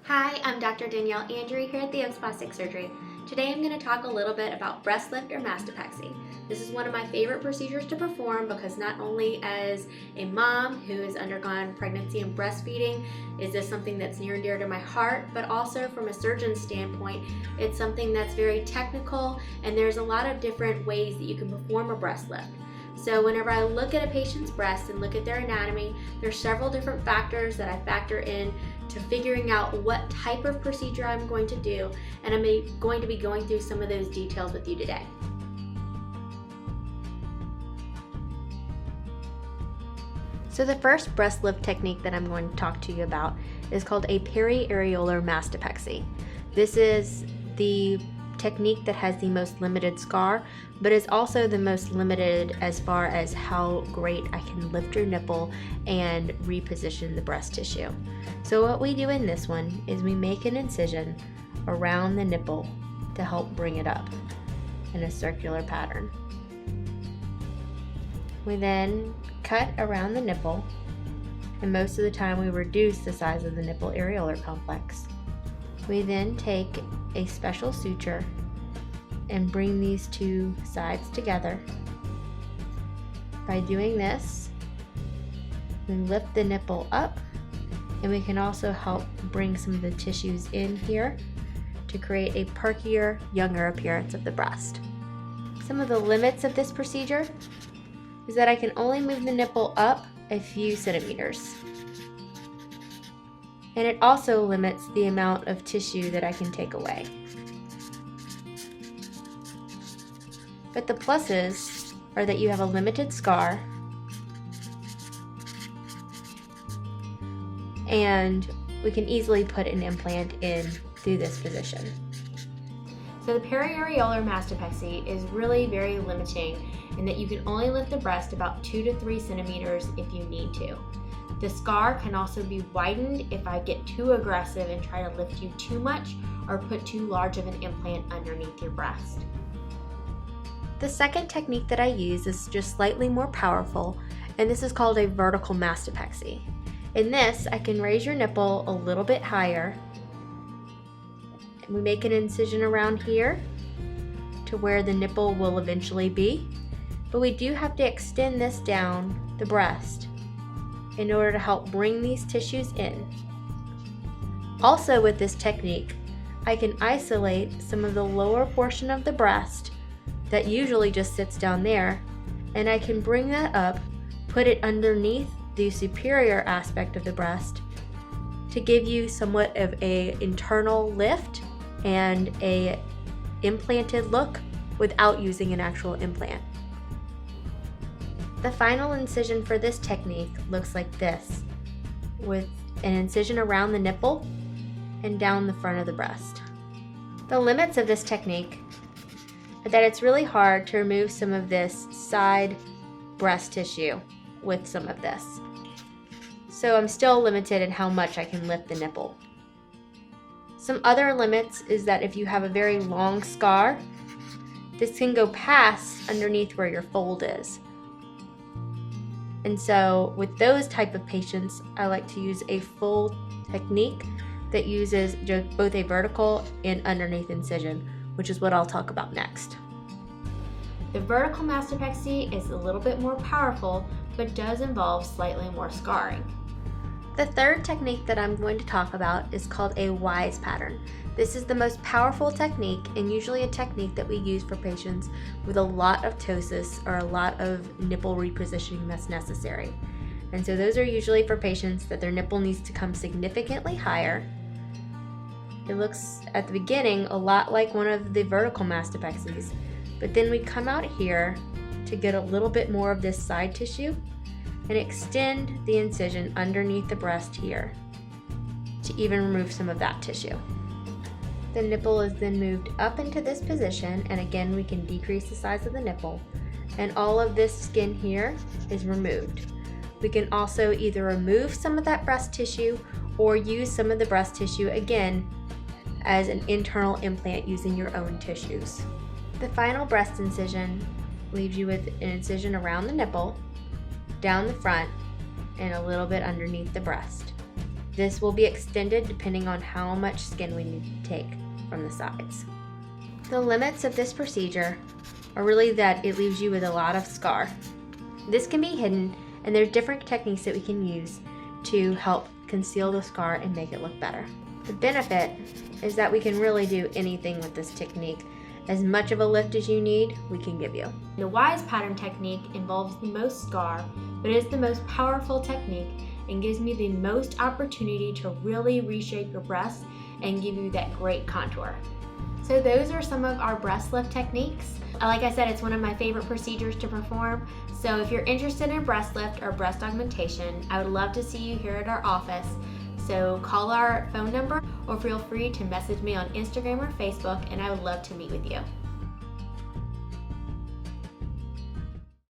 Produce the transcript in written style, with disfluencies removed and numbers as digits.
Hi, I'm Dr. Danielle Andry here at the Oaks Plastic Surgery. Today I'm going to talk a little bit about breast lift or mastopexy. This is one of my favorite procedures to perform because not only as a mom who has undergone pregnancy and breastfeeding is this something that's near and dear to my heart, but also from a surgeon's standpoint, it's something that's very technical and there's a lot of different ways that you can perform a breast lift. So whenever I look at a patient's breast and look at their anatomy, there's several different factors that I factor in to figuring out what type of procedure I'm going to do, and I'm going to be going through some of those details with you today. So the first breast lift technique that I'm going to talk to you about is called a periareolar mastopexy. This is the technique that has the most limited scar, but is also the most limited as far as how great I can lift your nipple and reposition the breast tissue. So what we do in this one is we make an incision around the nipple to help bring it up in a circular pattern. We then cut around the nipple, and most of the time we reduce the size of the nipple areolar complex. We then take a special suture and bring these two sides together. By doing this, we lift the nipple up, and we can also help bring some of the tissues in here to create a perkier, younger appearance of the breast. Some of the limits of this procedure is that I can only move the nipple up a few centimeters. And it also limits the amount of tissue that I can take away. But the pluses are that you have a limited scar and we can easily put an implant in through this position. So the periareolar mastopexy is really very limiting in that you can only lift the breast about 2 to 3 centimeters if you need to. The scar can also be widened if I get too aggressive and try to lift you too much or put too large of an implant underneath your breast. The second technique that I use is just slightly more powerful, and this is called a vertical mastopexy. In this, I can raise your nipple a little bit higher. We make an incision around here to where the nipple will eventually be, but we do have to extend this down the breast in order to help bring these tissues in. Also with this technique, I can isolate some of the lower portion of the breast that usually just sits down there, and I can bring that up, put it underneath the superior aspect of the breast to give you somewhat of an internal lift and a implanted look without using an actual implant. The final incision for this technique looks like this, with an incision around the nipple and down the front of the breast. The limits of this technique are that it's really hard to remove some of this side breast tissue with some of this. So I'm still limited in how much I can lift the nipple. Some other limits is that if you have a very long scar, this can go past underneath where your fold is. And so with those type of patients, I like to use a full technique that uses both a vertical and underneath incision, which is what I'll talk about next. The vertical mastopexy is a little bit more powerful, but does involve slightly more scarring. The third technique that I'm going to talk about is called a Wijay pattern. This is the most powerful technique and usually a technique that we use for patients with a lot of ptosis or a lot of nipple repositioning that's necessary. And so those are usually for patients that their nipple needs to come significantly higher. It looks at the beginning a lot like one of the vertical mastopexies, but then we come out here to get a little bit more of this side tissue and extend the incision underneath the breast here to even remove some of that tissue. The nipple is then moved up into this position, and again we can decrease the size of the nipple, and all of this skin here is removed. We can also either remove some of that breast tissue or use some of the breast tissue again as an internal implant using your own tissues. The final breast incision leaves you with an incision around the nipple, down the front, and a little bit underneath the breast. This will be extended depending on how much skin we need to take from the sides. The limits of this procedure are really that it leaves you with a lot of scar. This can be hidden, and there's different techniques that we can use to help conceal the scar and make it look better. The benefit is that we can really do anything with this technique. As much of a lift as you need, we can give you. The Wijay pattern technique involves the most scar, but is the most powerful technique and gives me the most opportunity to really reshape your breasts and give you that great contour. So those are some of our breast lift techniques. Like I said, it's one of my favorite procedures to perform. So if you're interested in a breast lift or breast augmentation, I would love to see you here at our office. So call our phone number or feel free to message me on Instagram or Facebook, and I would love to meet with you.